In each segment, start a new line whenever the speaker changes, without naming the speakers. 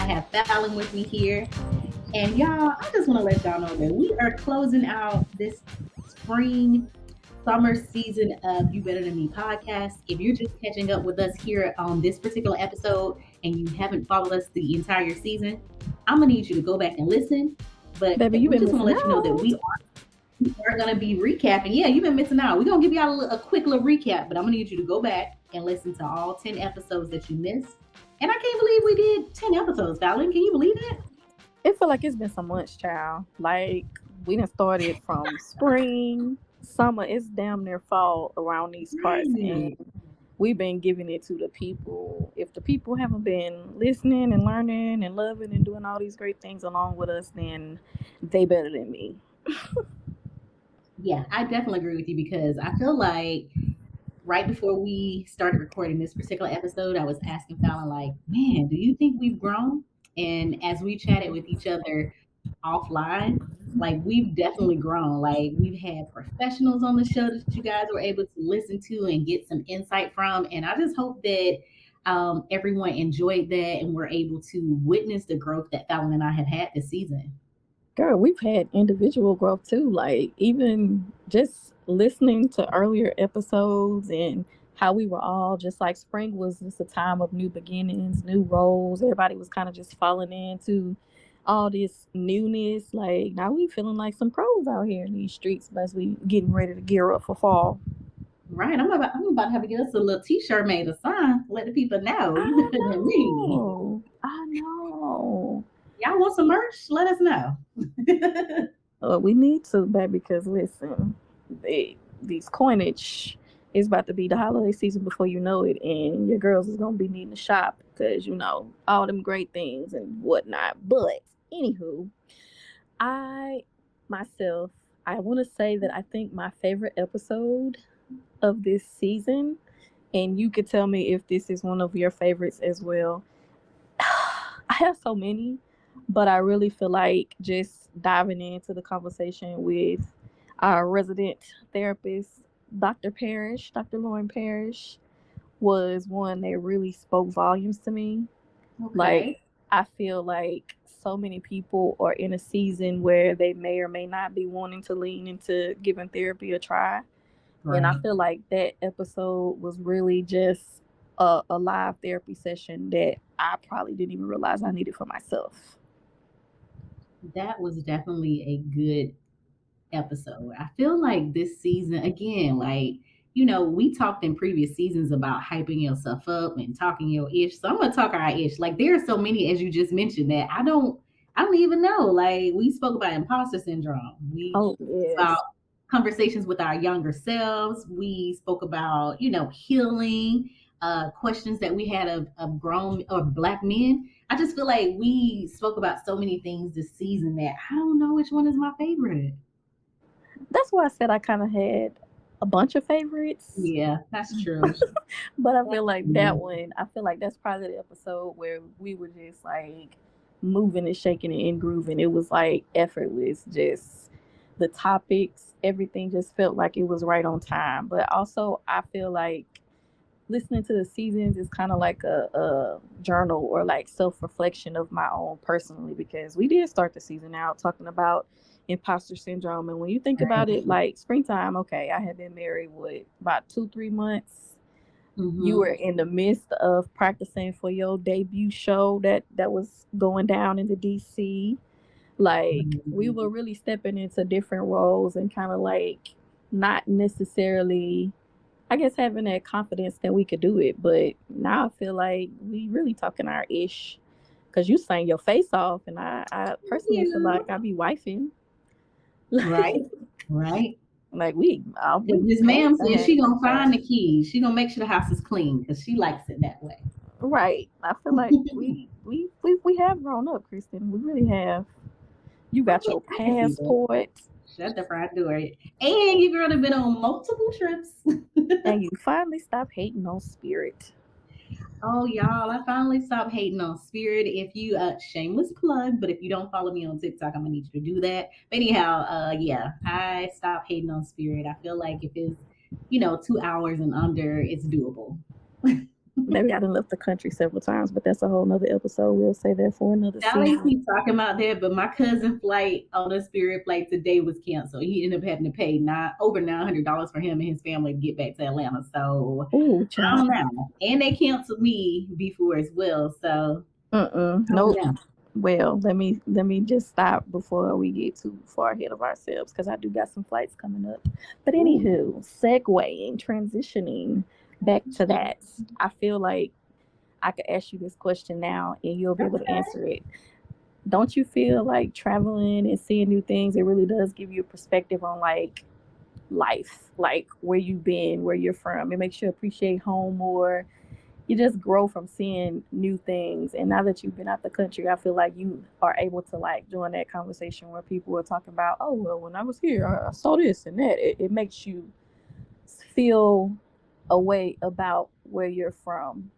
have Fallon with me here. And y'all, I just want to let y'all know that we are closing out this spring summer season of You Better Than Me podcast. If you're just catching up with us here on this particular episode and you haven't followed us the entire season, I'm gonna need you to go back and listen. But
Baby,
we
you been
just want to
missing
let you know that
out.
we are going to be recapping. Yeah, you've been missing out. We're going to give y'all a quick little recap, but I'm going to need you to go back and listen to all 10 episodes that you missed. And I can't believe we did 10 episodes, Fallon. Can you believe that?
It feel like it's been some months, child. Like we done started from spring, summer. It's damn near fall around these parts, and
Right.
we've been giving it to the people. If the people haven't been listening and learning and loving and doing all these great things along with us, then they better than me.
Yeah, I definitely agree with you because I feel like right before we started recording this particular episode, I was asking Fallon, like, man, do you think we've grown? And as we chatted with each other offline, like we've definitely grown. Like we've had professionals on the show that you guys were able to listen to and get some insight from. And I just hope that everyone enjoyed that and were able to witness the growth that Fallon and I have had this season.
Girl, we've had individual growth too. Like even just listening to earlier episodes and how we were all just like spring was just a time of new beginnings, new roles. Everybody was kind of just falling into all this newness. Like now we feeling like some pros out here in these streets as we getting ready to gear up for fall.
Right. I'm about to have to get us a little t-shirt made, a sign, let the people know you
I
better than me.
know. I know.
Y'all want some merch? Let us know.
We need to, baby, because listen, these coinage is about to be the holiday season before you know it, and your girls is gonna be needing to shop because you know all them great things and whatnot. But anywho, I myself, I want to say that I think my favorite episode of this season, and you could tell me if this is one of your favorites as well. I have so many, but I really feel like just diving into the conversation with our resident therapist, Dr. Parrish, Dr. Lauren Parrish, was one that really spoke volumes to me. Like,
Okay.
I feel like so many people are in a season where they may or may not be wanting to lean into giving therapy a try. And I
Right.
feel like that episode was really just a live therapy session that I probably didn't even realize I needed for myself.
That was definitely a good episode. I feel like this season, again, like, we talked in previous seasons about hyping yourself up and talking your ish. So I'm gonna talk our ish. Like there are so many as you just mentioned that I don't even know. Like we spoke about imposter syndrome. We
Oh,
spoke about
yes.
conversations with our younger selves. We spoke about, healing, questions that we had of grown or black men. I just feel like we spoke about so many things this season that I don't know which one is my favorite.
That's why I said I kind of had a bunch of favorites,
Yeah, that's true.
but I feel
That's
like that
true.
one, I feel like that's probably the episode where we were just like moving and shaking and grooving. It was like effortless, just the topics, everything just felt like it was right on time. But also, I feel like listening to the seasons is kind of like a journal or like self reflection of my own personally because we did start the season out talking about imposter syndrome. And when you think about
Right.
it, like springtime, okay, I had been married, what, about 3 months. You were
Mm-hmm.
in the midst of practicing for your debut show that was going down into DC. Like we were really stepping into different roles and kind of like not necessarily, I guess, having that confidence that we could do it. But now I feel like we really talking our ish because you sang your face off, and I personally feel
Yeah.
like I be wifing.
Right. Right.
Like we
If Miss
passed
Ma'am
the
says she
halfway
gonna find
point.
the keys, she gonna make sure the house is clean because she likes it that way.
Right. I feel like we have grown up, Kristen. We really have. You got your
I can see that.
passport,
Shut the front door. And you girl have been on multiple trips.
and you finally stop hating on Spirit.
Oh, y'all, I finally stopped hating on Spirit. If you, shameless plug, but if you don't follow me on TikTok, I'm gonna need you to do that. But anyhow, yeah, I stopped hating on Spirit. I feel like if it's, 2 hours and under, it's doable.
Maybe I done left the country several times, but that's a whole nother episode. We'll say that for another
Dolly
season.
keep talking about that, but my cousin flight on a Spirit flight today was canceled. He ended up having to pay over $900 for him and his family to get back to Atlanta. So
Ooh,
I don't
child.
know. And they canceled me before as well. So I don't
Nope.
know.
Well, let me just stop before we get too far ahead of ourselves because I do got some flights coming up. But
Ooh.
anywho, segueing, transitioning back to that, I feel like I could ask you this question now and you'll be able to
Okay.
answer it. Don't you feel like traveling and seeing new things, it really does give you a perspective on like life, like where you've been, where you're from? It makes you appreciate home more. You just grow from seeing new things. And now that you've been out the country, I feel like you are able to like join that conversation where people are talking about, oh well, when I was here I saw this and that. It makes you feel a way about where you're from.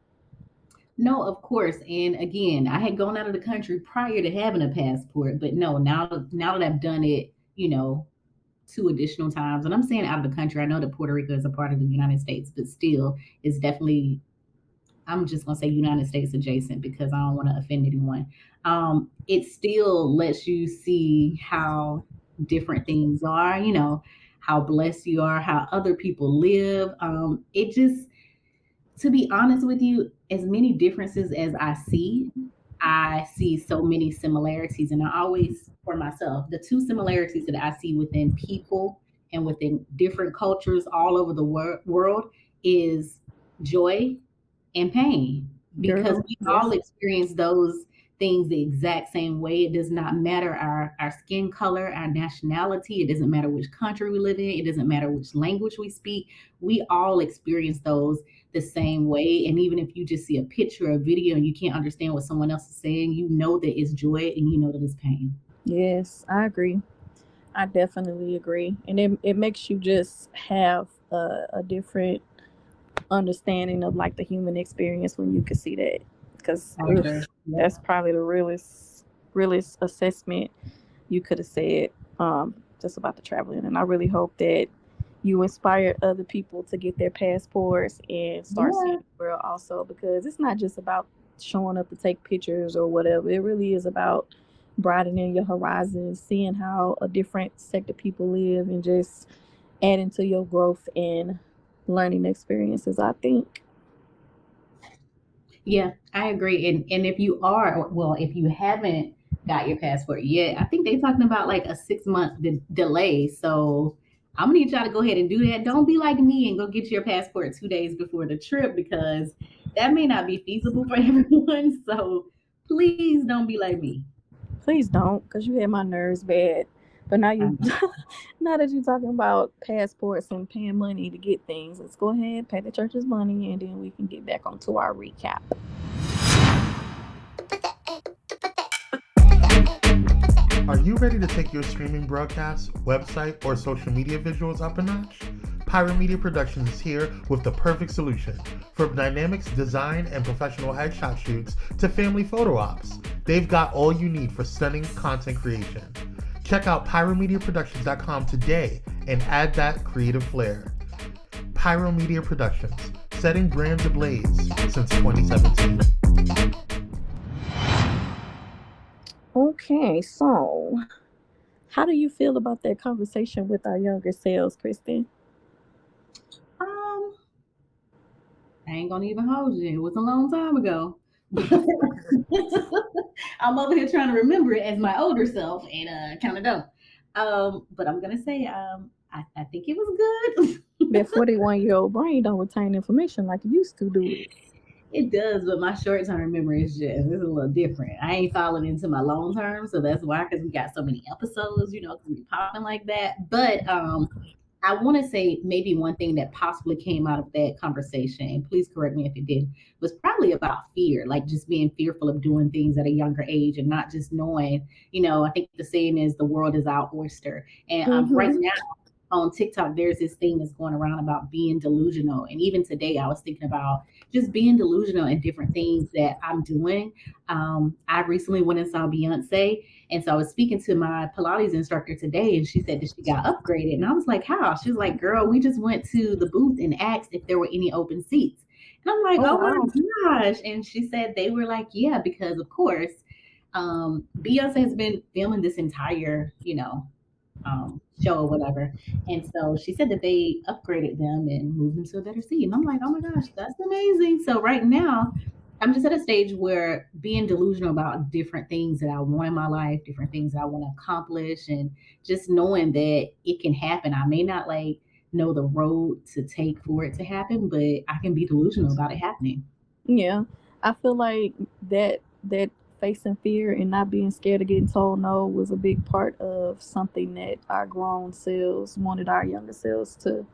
No, of course. And again, I had gone out of the country prior to having a passport, but no, now that I've done it, two additional times, and I'm saying out of the country, I know that Puerto Rico is a part of the United States, but still, it's definitely, I'm just gonna say United States adjacent because I don't want to offend anyone. It still lets you see how different things are, how blessed you are, how other people live. It just, to be honest with you, as many differences as I see so many similarities. And I always, for myself, the two similarities that I see within people and within different cultures all over the world is joy and pain, because
Girl,
we all
yes.
experience those things the exact same way. It does not matter our skin color, our nationality. It doesn't matter which country we live in. It doesn't matter which language we speak. We all experience those the same way. And even if you just see a picture or a video and you can't understand what someone else is saying, you know that it's joy and you know that it's pain.
Yes, I agree. I definitely agree. And it makes you just have a different understanding of like the human experience when you can see that. Because
I agree. Yep.
that's probably the realest assessment you could have said just about the traveling. And I really hope that you inspire other people to get their passports and start seeing
Yeah.
the world also, because it's not just about showing up to take pictures or whatever. It really is about broadening your horizons, seeing how a different sect of people live, and just adding to your growth and learning experiences, I think.
Yeah, I agree. And if you are, well, if you haven't got your passport yet, I think they're talking about like a 6 month delay. So I'm gonna need y'all to go ahead and do that. Don't be like me and go get your passport 2 days before the trip, because that may not be feasible for everyone. So please don't be like me.
Please don't, because you had my nerves bad. But now you,
Um,
now that you're talking about passports and paying money to get things, let's go ahead, pay the church's money, and then we can get back onto our recap.
Are you ready to take your streaming broadcast, website, or social media visuals up a notch? Pyro Media Productions is here with the perfect solution. From dynamics, design, and professional headshot shoots to family photo ops, they've got all you need for stunning content creation. Check out pyromediaproductions.com today and add that creative flair. Pyro Media Productions, setting brands ablaze since 2017.
Okay, so how do you feel about that conversation with our younger selves, Kristen?
um, I ain't gonna even hold you. It was a long time ago. I'm over here trying to remember it as my older self, and kind of don't. But I'm gonna say, I think it was good.
That 41-year-old brain don't retain information like it used to, do it?
It does, but my short term memory is just it's a little different. I ain't falling into my long term, so that's why, because we got so many episodes, because we popping like that. But I want to say maybe one thing that possibly came out of that conversation, and please correct me if it did, was probably about fear, like just being fearful of doing things at a younger age and not just knowing. I think the saying is the world is our oyster, and right
Mm-hmm.
now on TikTok, there's this thing that's going around about being delusional. And even today, I was thinking about just being delusional in different things that I'm doing. I recently went and saw Beyonce. And so I was speaking to my Pilates instructor today, and she said that she got upgraded. And I was like, how? She was like, girl, we just went to the booth and asked if there were any open seats. And I'm like,
Oh
oh
wow.
my gosh. And she said they were like, yeah, because of course, Beyonce has been filming this entire, show or whatever. And so she said that they upgraded them and moved them to a better seat. And I'm like, oh my gosh, that's amazing. So right now, I'm just at a stage where being delusional about different things that I want in my life, different things that I want to accomplish, and just knowing that it can happen. I may not like know the road to take for it to happen, but I can be delusional about it happening.
Yeah, I feel like that facing fear and not being scared of getting told no was a big part of something that our grown selves wanted our younger selves to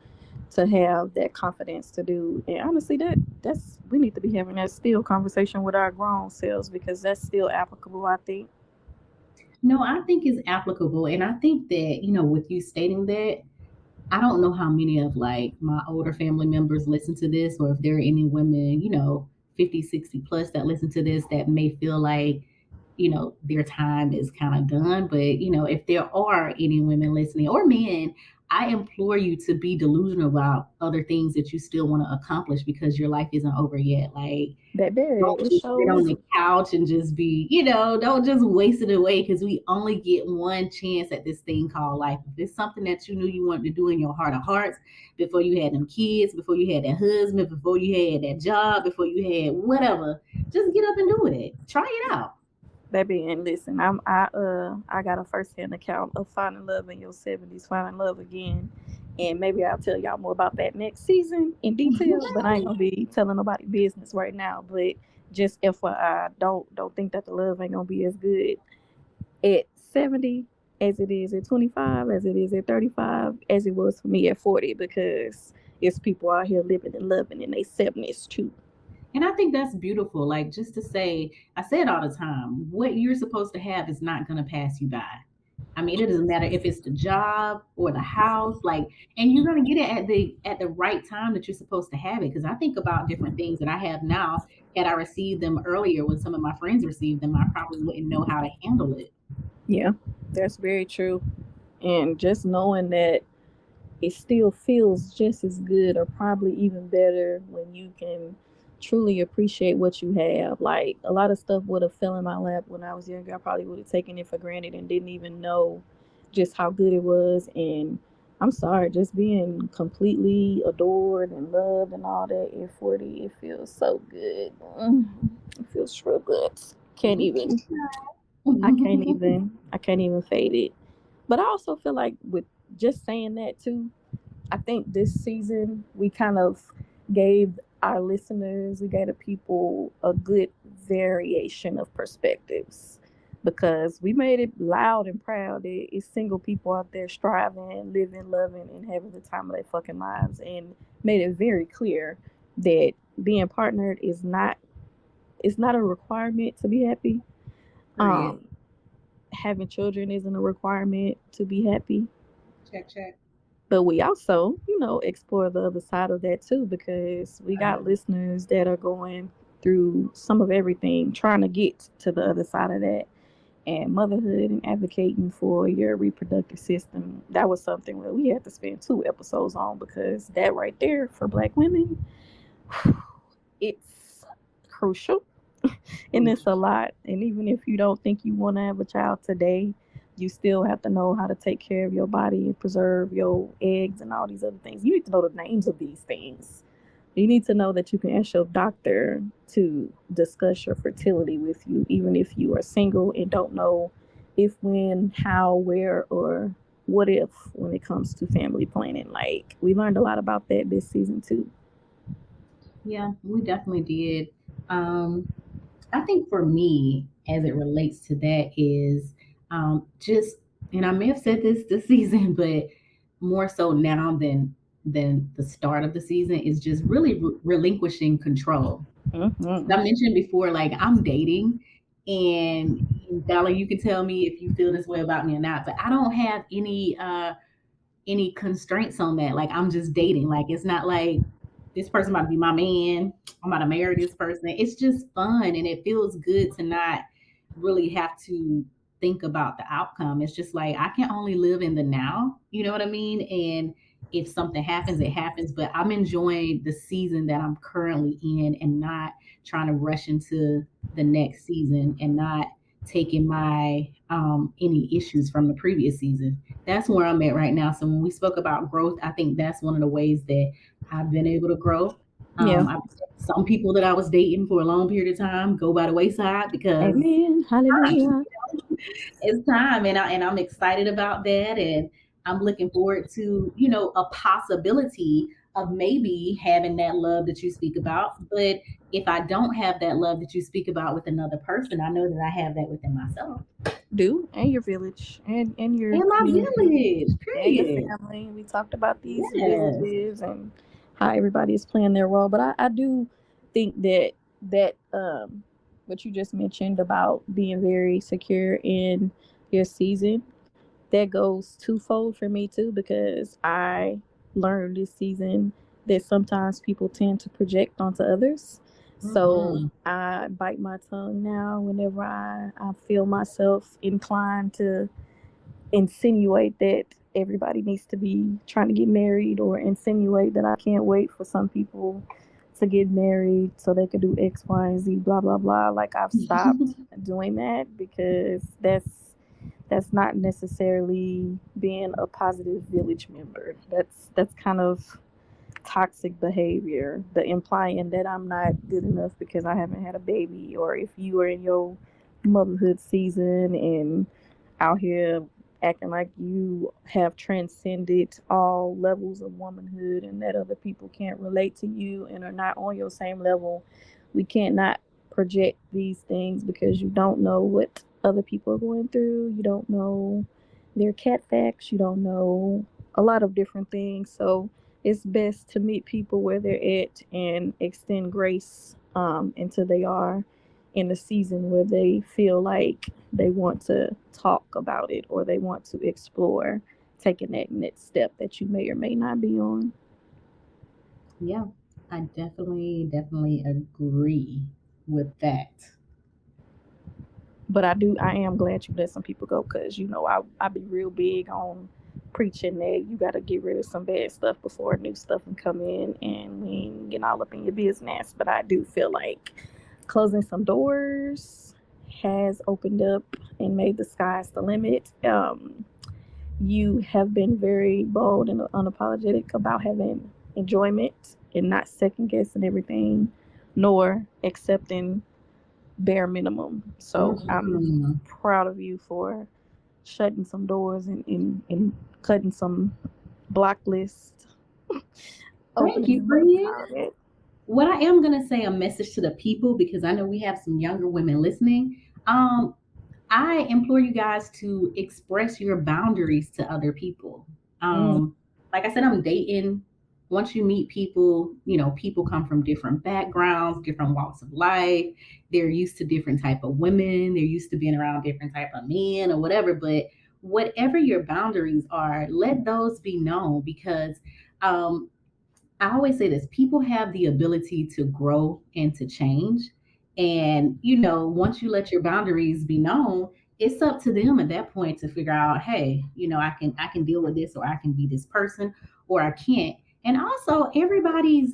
have that confidence to do. And honestly, that's we need to be having that still conversation with our grown selves because that's still applicable. I think.
No, I think it's applicable. And I think that, with you stating that, I don't know how many of like my older family members listen to this or if there are any women, 50, 60 plus that listen to this that may feel like, their time is kind of done. But, if there are any women listening or men, I implore you to be delusional about other things that you still want to accomplish because your life isn't over yet. Like,
Baby,
don't
it
just sit on
shows.
the couch and just be, don't just waste it away because we only get one chance at this thing called life. If it's something that you knew you wanted to do in your heart of hearts before you had them kids, before you had that husband, before you had that job, before you had whatever, just get up and do it. Try it out.
Baby, and listen, I got a first hand account of finding love in your 70s, finding love again. And maybe I'll tell y'all more about that next season in detail, but I ain't gonna be telling nobody business right now. But just FYI, don't think that the love ain't gonna be as good at 70 as it is at 25, as it is at 35, as it was for me at 40, because it's people out here living and loving in their 70s too.
And I think that's beautiful. Like, just to say, I say it all the time, what you're supposed to have is not going to pass you by. I mean, it doesn't matter if it's the job or the house, like, and you're gonna get it at the right time that you're supposed to have it. Because I think about different things that I have now. Had I received them earlier when some of my friends received them, I probably wouldn't know how to handle it.
Yeah, that's very true. And just knowing that it still feels just as good or probably even better when you can truly appreciate what you have. Like a lot of stuff would have fell in my lap when I was younger. I probably would have taken it for granted and didn't even know just how good it was. And I'm sorry, just being completely adored and loved and all that at 40, it feels so good. It feels real good. Can't even I can't even fade it. But I also feel like with just saying that too, I think this season we kind of gave our listeners, we gave the people a good variation of perspectives because we made it loud and proud that it's single people out there striving, living, loving, and having the time of their fucking lives, and made it very clear that being partnered is not it's not a requirement to be happy.
Period.
Um, Having children isn't a requirement to be happy.
Check, check.
But we also, explore the other side of that too, because we
Right.
got listeners that are going through some of everything, trying to get to the other side of that. And motherhood and advocating for your reproductive system, that was something where we had to spend 2 episodes on because that right there for Black women, it's crucial and it's a lot. And even if you don't think you want to have a child today, you still have to know how to take care of your body and preserve your eggs and all these other things. You need to know the names of these things. You need to know that you can ask your doctor to discuss your fertility with you, even if you are single and don't know if, when, how, where, or what if when it comes to family planning. Like, we learned a lot about that this season, too.
Yeah, we definitely did. Um, I think for me, as it relates to that, is just, and I may have said this season, but more so now than the start of the season, is just really relinquishing control.
Mm-hmm.
I mentioned before, like I'm dating, and Bella, you can tell me if you feel this way about me or not, but I don't have any constraints on that. Like I'm just dating. Like it's not like this person about to be my man. I'm about to marry this person. It's just fun and it feels good to not really have to think about the outcome. It's just like I can only live in the now. You know what I mean? And if something happens, it happens. But I'm enjoying the season that I'm currently in and not trying to rush into the next season and not taking my any issues from the previous season. That's where I'm at right now. So when we spoke about growth, I think that's one of the ways that I've been able to grow.
Yeah.
Some people that I was dating for a long period of time go by the wayside because
Amen. Hallelujah.
it's time, and I'm excited about that, and I'm looking forward to a possibility of maybe having that love that you speak about. But if I don't have that love that you speak about with another person, I know that I have that within myself
Do and your village and your
and my
community
village.
and your
Period.
family. We talked about these
Yes.
villages and how everybody is playing their role. But I do think that what you just mentioned about being very secure in your season, that goes twofold for me too, because I learned this season that sometimes people tend to project onto others. So
Mm-hmm.
I bite my tongue now whenever I feel myself inclined to insinuate that everybody needs to be trying to get married, or insinuate that I can't wait for some people to get married so they could do X, Y, and Z, blah, blah, blah. Like, I've stopped doing that because that's not necessarily being a positive village member. That's kind of toxic behavior. The implying that I'm not good enough because I haven't had a baby, or if you are in your motherhood season and out here acting like you have transcended all levels of womanhood and that other people can't relate to you and are not on your same level. We can't not project these things because you don't know what other people are going through. You don't know their cat facts. You don't know a lot of different things. So it's best to meet people where they're at and extend grace until they are in a season where they feel like they want to talk about it or they want to explore taking that next step that you may or may not be on.
Yeah, I definitely agree with that.
But I am glad you let some people go, because I be real big on preaching that you got to get rid of some bad stuff before new stuff can come in, and we ain't getting all up in your business. But I do feel like closing some doors has opened up and made the skies the limit. You have been very bold and unapologetic about having enjoyment and not second guessing everything, nor accepting bare minimum. So I'm
Mhm.
proud of you for shutting some doors and cutting some block lists,
Thank
opening
you,
them up, and
friend.
all that.
What I am gonna say a message to the people, because I know we have some younger women listening. Um, I implore you guys to express your boundaries to other people.
Mm,
Like I said, I'm dating. Once you meet people, people come from different backgrounds, different walks of life. They're used to different type of women. They're used to being around different type of men or whatever. But whatever your boundaries are, let those be known because um, I always say this: people have the ability to grow and to change. And, once you let your boundaries be known, it's up to them at that point to figure out, hey, I can deal with this, or I can be this person, or I can't. And also everybody's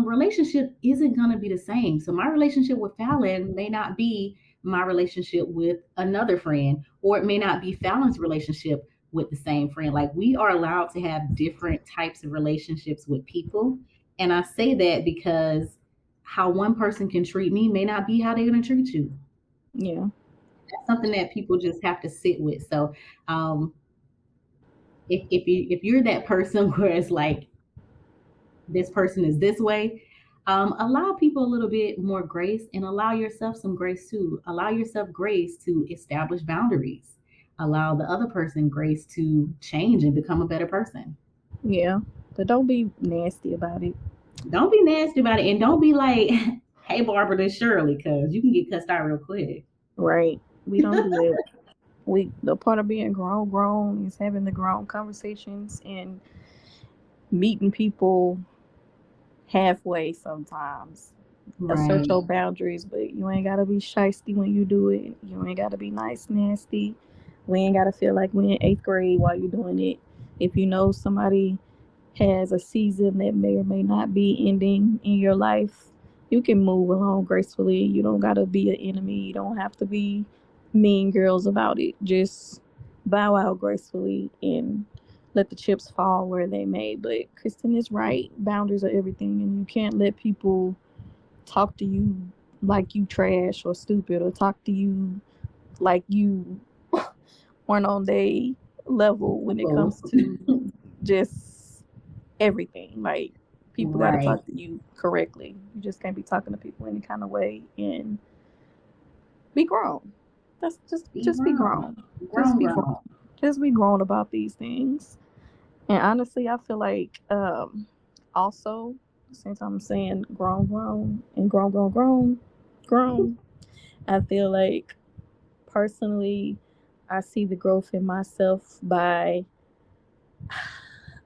relationship isn't going to be the same. So my relationship with Fallon may not be my relationship with another friend, or it may not be Fallon's relationship with the same friend. Like, we are allowed to have different types of relationships with people. And I say that because how one person can treat me may not be how they're going to treat you.
yeah,
That's something that people just have to sit with. So, um, if you're that person where it's like this person is this way, allow people a little bit more grace, and allow yourself some grace too. Allow yourself grace to establish boundaries. Allow the other person grace to change and become a better person.
yeah. But don't be nasty about it.
Don't be nasty about it, and don't be like, "Hey, Barbara, this Shirley," because you can get cussed out real quick.
Right? We don't do that. The part of being grown is having the grown conversations and meeting people halfway sometimes. Assert
Right.
your boundaries, but you ain't gotta be shisty when you do it. You ain't gotta be nice, nasty. We ain't gotta feel like we in eighth grade while you're doing it. If you know somebody has a season that may or may not be ending in your life, you can move along gracefully. You don't gotta be an enemy. You don't have to be mean girls about it. Just bow out gracefully and let the chips fall where they may. But Kristen is right. Boundaries are everything, and you can't let people talk to you like you trash or stupid, or talk to you like you weren't on their level when it
Oh,
comes to just everything. Like, people got to
right.
talk to you correctly. You just can't be talking to people any kind of way, and be grown. That's
Be
just be
grown.
grown. Just
Grown,
be grown.
grown.
Just be grown about these things. And honestly, I feel like also, since I'm saying grown and grown, I feel like personally, I see the growth in myself by,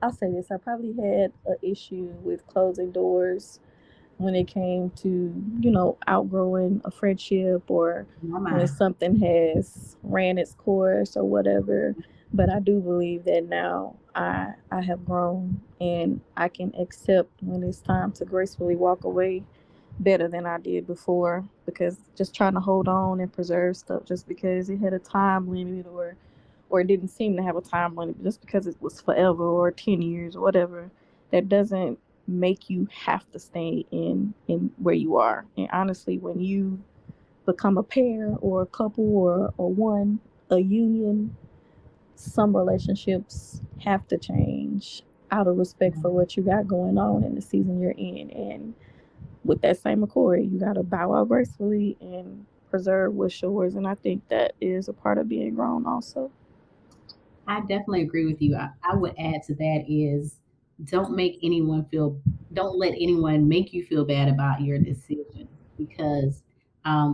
I'll say this, I probably had an issue with closing doors when it came to, outgrowing a friendship, or
My
when
mind.
something has ran its course or whatever. But I do believe that now I have grown, and I can accept when it's time to gracefully walk away better than I did before, because just trying to hold on and preserve stuff just because it had a time limit, or it didn't seem to have a time limit, just because it was forever or 10 years or whatever, that doesn't make you have to stay in where you are. And honestly, when you become a pair or a couple, or one, a union, some relationships have to change out of respect for what you got going on in the season you're in. And with that same accord, you got to bow out gracefully and preserve what's yours. And I think that is a part of being grown also.
I definitely agree with you. I would add to that is don't make anyone feel, don't let anyone make you feel bad about your decision because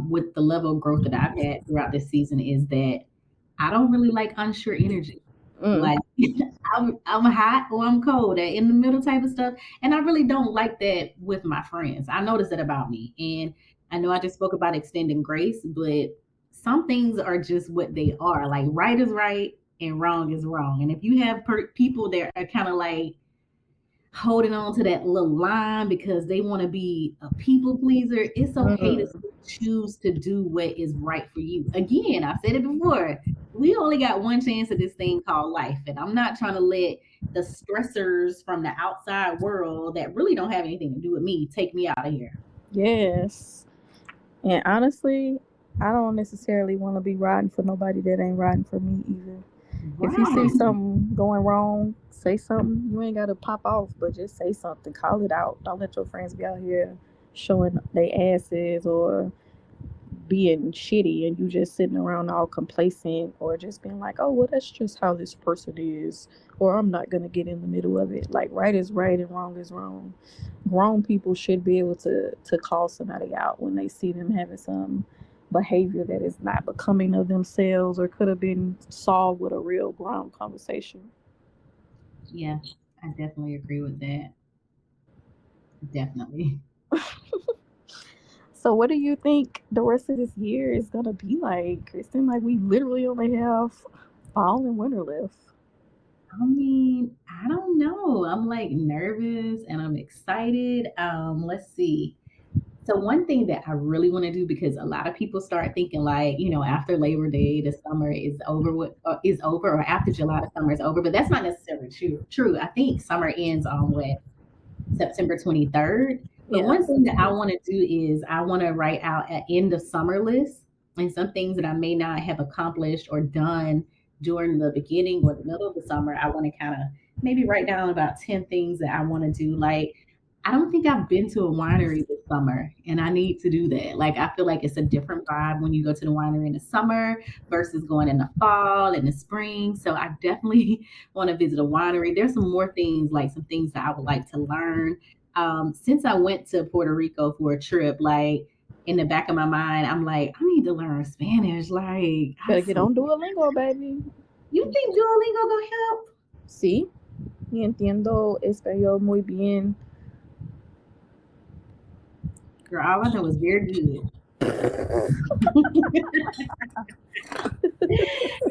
with the level of growth that I've had throughout this season is that I don't really like unsure energy.
Mm.
Like I'm hot or I'm cold, in the middle type of stuff, and I really don't like that with my friends. I noticed that about me, and I know I just spoke about extending grace, but some things are just what they are. Like right is right and wrong is wrong, and if you have people that are kind of like holding on to that little line because they want to be a people pleaser, it's okay to
Mm.
choose to do what is right for you. Again, I said it before. We only got one chance at this thing called life, and I'm not trying to let the stressors from the outside world that really don't have anything to do with me take me out of here.
Yes. And honestly, I don't necessarily want to be riding for nobody that ain't riding for me either. If you see
Right.
something going wrong, say something. You ain't got to pop off, but just say something. Call it out. Don't let your friends be out here showing they asses, or being shitty, and you just sitting around all complacent, or just being like, oh, well, that's just how this person is, or I'm not going to get in the middle of it. Like, right is right and wrong is wrong. Grown people should be able to call somebody out when they see them having some behavior that is not becoming of themselves, or could have been solved with a real ground conversation.
Yeah, I definitely agree with that. Definitely.
So what do you think the rest of this year is gonna be like, Kristen? Like, we literally only have fall and winter left.
I mean, I don't know. I'm like nervous and I'm excited. Let's see. So one thing that I really want to do because a lot of people start thinking like, after Labor Day, the summer is over with, is over, or after July, the summer is over. But that's not necessarily true. True. I think summer ends on what, September 23rd. But
Yeah.
one thing that I want to do is I want to write out an end of summer list and some things that I may not have accomplished or done during the beginning or the middle of the summer. I want to kind of maybe write down about 10 things that I want to do. Like, I don't think I've been to a winery this summer, and I need to do that. Like, I feel like it's a different vibe when you go to the winery in the summer versus going in the fall and the spring. So I definitely want to visit a winery. There's some more things, like some things that I would like to learn. Since I went to Puerto Rico for a trip, like in the back of my mind, I'm like, I need to learn Spanish. Like, I
Better get
swear.
on Duolingo, baby.
You think Duolingo gonna help?
Sí, y entiendo español muy bien.
Girl, all I know is very good.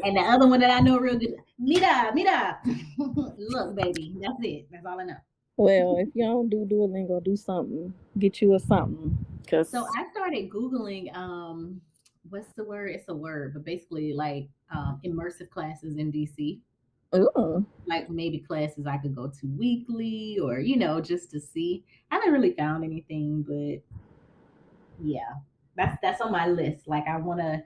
And the other one that I know real good, Mira, Mira. Look, baby, that's it. That's all I know.
Well, if you don't do Duolingo, do something. Get you a something.
So
Cause
I started Googling what's the word? It's a word, but basically like immersive classes in DC.
ooh,
Like maybe classes I could go to weekly or, just to see. I haven't really found anything, but yeah. That's on my list. Like I wanna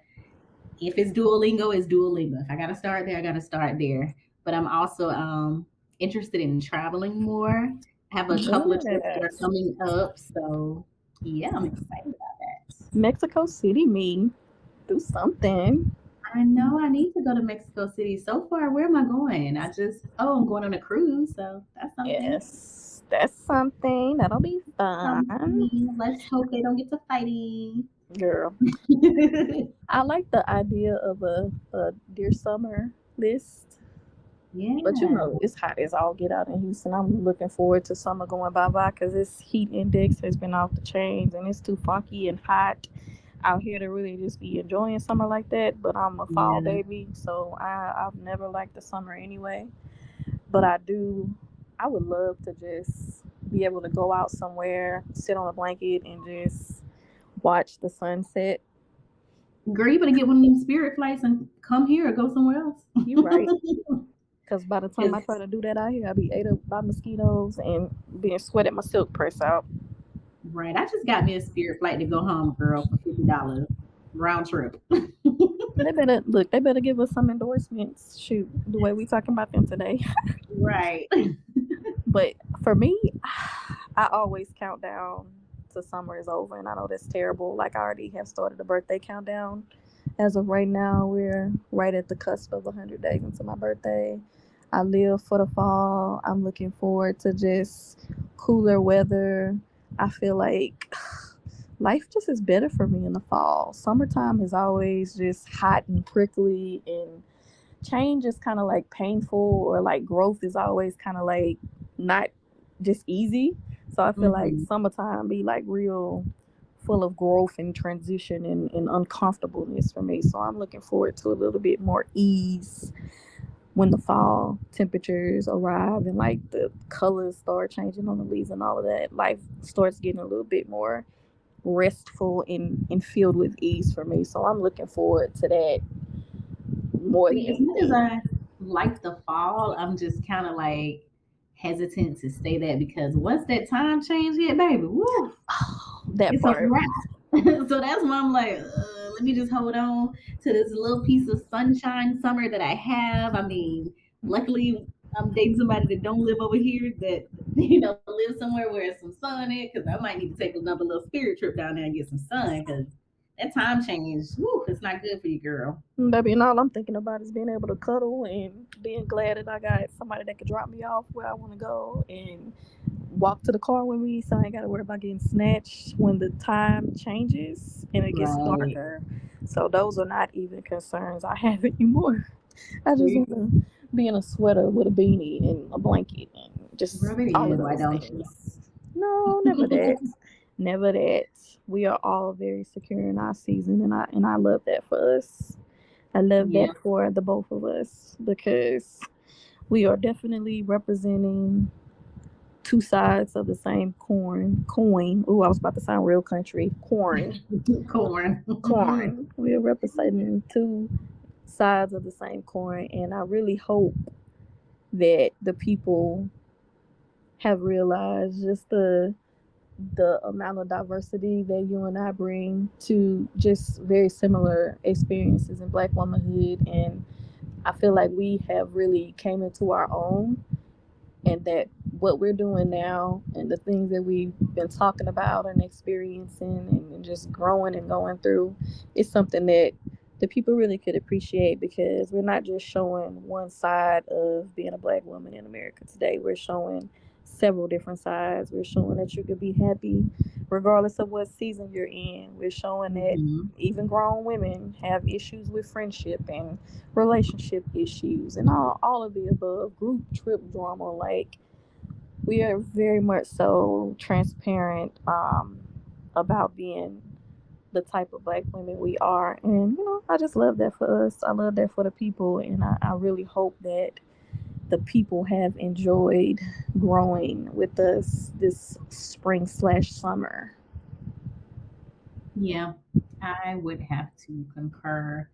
if it's Duolingo, it's Duolingo. If I gotta start there, I gotta start there. But I'm also interested in traveling more. I have a couple of trips that are
yes.
coming up, so yeah, I'm excited about that.
Mexico City, me. Do something.
I know I need to go to Mexico City. So far, where am I going? I'm going on a cruise, so that's something.
Yes. That's something. That'll be fun.
Something. Let's hope they don't get to fighting.
Girl. I like the idea of a dear summer list. But you
Yeah.
know, it's hot as all get out in Houston. I'm looking forward to summer going by because this heat index has been off the chains and it's too funky and hot out here to really just be enjoying summer like that. But I'm a fall
Yeah.
baby, so I've never liked the summer anyway. But I would love to just be able to go out somewhere, sit on a blanket, and just watch the sunset.
Girl, you better get one of them spirit flights and come here or go somewhere else.
You right. Because by the time I try
'Cause-
to do that out here, I'll be ate up by mosquitoes and being sweated my silk press out.
right. I just got me a spirit flight to go home, girl, for $50 round trip.
They better look. They better give us some endorsements. Shoot, the way we talking about them today.
Right.
But for me, I always count down to summer is over, and I know that's terrible. Like I already have started the birthday countdown. As of right now, we're right at the cusp of 100 days into my birthday. I live for the fall. I'm looking forward to just cooler weather. I feel like life just is better for me in the fall. Summertime is always just hot and prickly, and change is kind of like painful, or like growth is always kind of like not just easy. So I feel like
Hmm.
summertime be like real full of growth and transition and uncomfortableness for me. So I'm looking forward to a little bit more ease when the fall temperatures arrive and like the colors start changing on the leaves and all of that. Life starts getting a little bit more restful and filled with ease for me. So I'm looking forward to that more than
See, as much as
anything.
I like the fall, I'm just kind of like hesitant to say that because once that time change hit, baby, woo,
That
it's a
part.
wrap. So that's why I'm like, let me just hold on to this little piece of sunshine summer that I have. I mean, luckily I'm dating somebody that don't live over here that live somewhere where it's some sun in because I might need to take another little spirit trip down there and get some sun because that time change, woo, it's not good for you, girl.
Baby, and all I'm thinking about is being able to cuddle and being glad that I got somebody that could drop me off where I want to go and walk to the car with me so I ain't got to worry about getting snatched when the time changes and it gets
Right.
darker. So those are not even concerns I have anymore. I just want to be in a sweater with a beanie and a blanket and just
Rub it
all of
in, why
those
don't you?
things. No, never that. Never that. We are all very secure in our season, and I love that for us. I love
Yeah.
that for the both of us because we are definitely representing two sides of the same coin. Ooh, I was about to sound real country.
Corn.
Corn. We are representing two sides of the same coin, and I really hope that the people have realized just the amount of diversity that you and I bring to just very similar experiences in Black womanhood, and I feel like we have really came into our own, and that what we're doing now and the things that we've been talking about and experiencing and just growing and going through is something that the people really could appreciate because we're not just showing one side of being a Black woman in America today. We're showing several different sides. We're showing that you could be happy regardless of what season you're in. We're showing that
Mhm.
even grown women have issues with friendship and relationship issues and all of the above, group trip drama. Like, we are very much so transparent about being the type of Black women we are. And, I just love that for us. I love that for the people. And I really hope that the people have enjoyed growing with us this spring/summer.
Yeah, I would have to concur.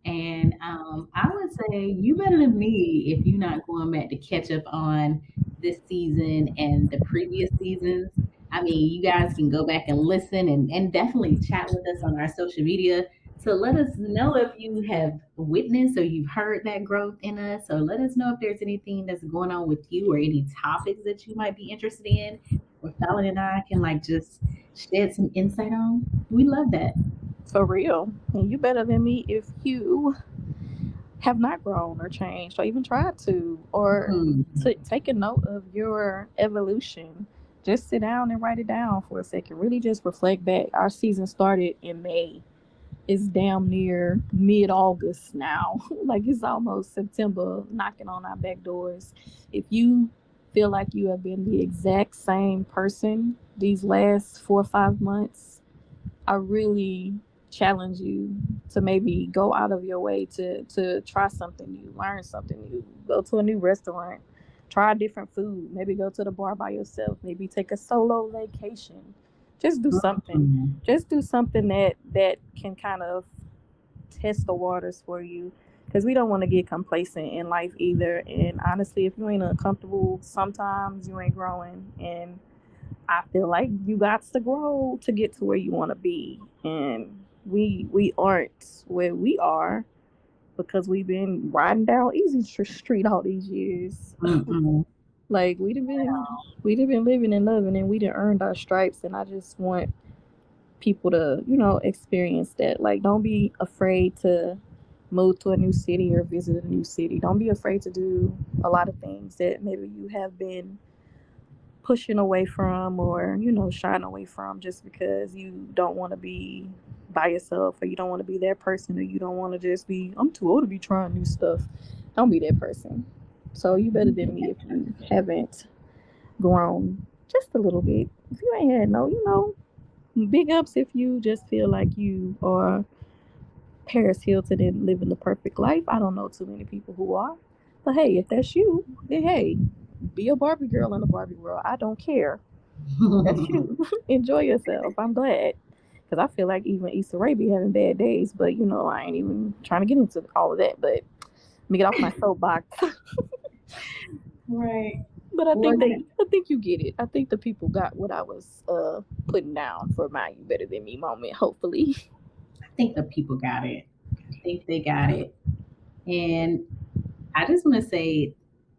And I would say you better than me if you're not going back to catch up on this season and the previous seasons. I mean, you guys can go back and listen and definitely chat with us on our social media to let us know if you have witnessed or you've heard that growth in us, or let us know if there's anything that's going on with you or any topics that you might be interested in, where Fallon and I can like just shed some insight on. We love that.
For real. And you better than me if you have not grown or changed or even tried to, or
Mhm.
to take a note of your evolution. Just sit down and write it down for a second. Really just reflect back. Our season started in May. It's damn near mid-August now. Like it's almost September knocking on our back doors. If you feel like you have been the exact same person these last 4 or 5 months, I really challenge you to maybe go out of your way to try something new, learn something new, go to a new restaurant, try different food, maybe go to the bar by yourself, maybe take a solo vacation. Just do something.
Mhm.
Just do something that can kind of test the waters for you, because we don't want to get complacent in life either. And honestly, if you ain't uncomfortable, sometimes you ain't growing. And I feel like you got to grow to get to where you want to be, and we aren't where we are because we've been riding down easy street all these years.
Mm-mm.
Like we'd have been living and loving, and we'd have earned our stripes. And I just want people to experience that. Like, don't be afraid to move to a new city or visit a new city. Don't be afraid to do a lot of things that maybe you have been pushing away from, or shying away from, just because you don't want to be by yourself, or you don't want to be that person, or you don't want to just be, I'm too old to be trying new stuff. Don't be that person. So you better than me if you haven't grown just a little bit. If you ain't had big ups if you just feel like you are Paris Hilton and living the perfect life. I don't know too many people who are. But hey, if that's you, then hey, be a Barbie girl in the Barbie world. I don't care. That's you. Enjoy yourself. I'm glad. Because I feel like even Issa Rae be having bad days, but I ain't even trying to get into all of that. But let me get off my soapbox.
Right.
But I
Well,
think you get it. I think the people got what I was putting down for my "You Better Than Me" moment. Hopefully.
I think the people got it. I think they got it. And I just want to say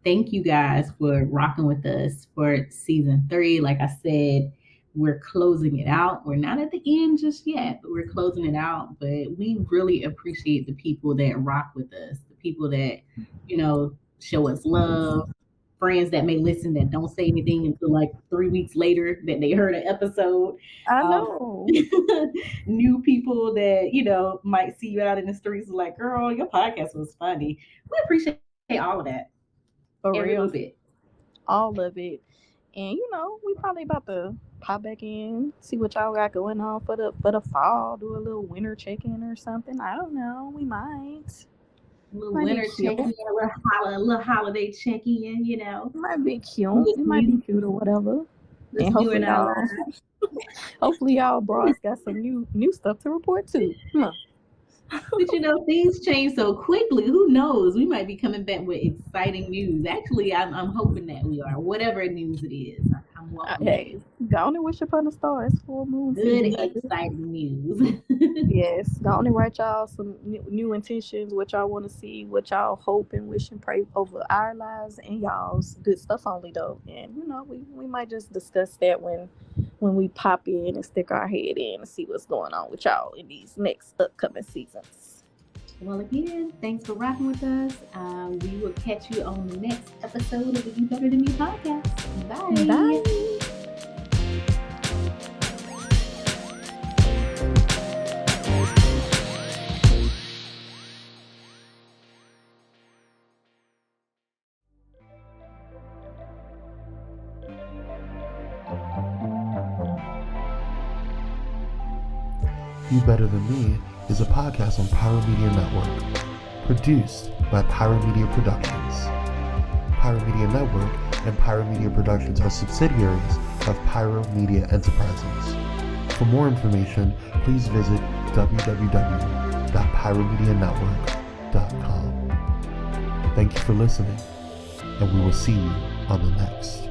thank you guys for rocking with us for season 3. Like I said, we're closing it out. We're not at the end just yet, but we're closing it out. But we really appreciate the people that rock with us, the people that, show us love, friends that may listen that don't say anything until like 3 weeks later that they heard an episode.
I
Um,
know.
New people that might see you out in the streets like, girl, your podcast was funny. We appreciate all of that,
For
every little
real.
bit.
All of it. And we probably about to pop back in, see what y'all got going on for the fall, do a little winter check-in or something. I don't know. We might.
A little
Might be
winter
cute.
check in, a little holiday check in.
Might be cute.
Just
It might be
new,
cute or whatever. And
just doing our lives.
hopefully y'all bros got some new stuff to report too. Huh.
But things change so quickly. Who knows? We might be coming back with exciting news. Actually, I'm hoping that we are. Whatever news it is, I'm welcoming
Hey, go on and wish upon the stars. Full moon
good,
season, baby.
exciting news.
Yes, go on and write y'all some new intentions, what y'all want to see, what y'all hope and wish and pray over our lives and y'all's. Good stuff only though. And we might just discuss that when we pop in and stick our head in and see what's going on with y'all in these next upcoming seasons.
Well, again, thanks for rocking with us. We will catch you on the next episode of the You Better Than Me podcast. Bye.
Bye.
You Better Than Me is a podcast on Pyro Media Network, produced by Pyro Media Productions. Pyro Media Network and Pyro Media Productions are subsidiaries of Pyro Media Enterprises. For more information, please visit www.pyromedianetwork.com. Thank you for listening, and we will see you on the next.